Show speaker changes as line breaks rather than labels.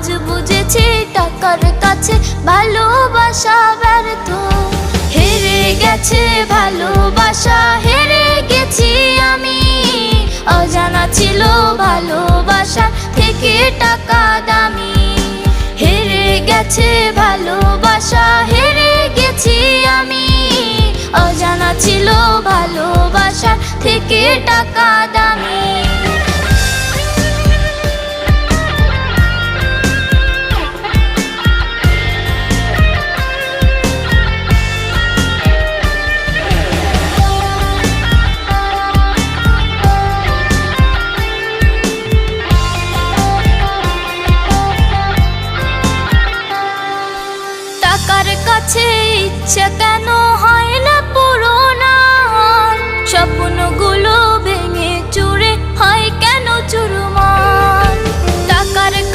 আজ বুঝেছি টাকার কাছে ভালোবাসা ব্যর্থ। হেরে গেছে ভালোবাসা, হেরে গেছি আমি। অজানা ছিল ভালোবাসা থেকে টাকা দামি। হেরে গেছে ভালোবাসা, হেরে গেছি আমি। অজানা ছিল ভালোবাসা থেকে টাকা দামি।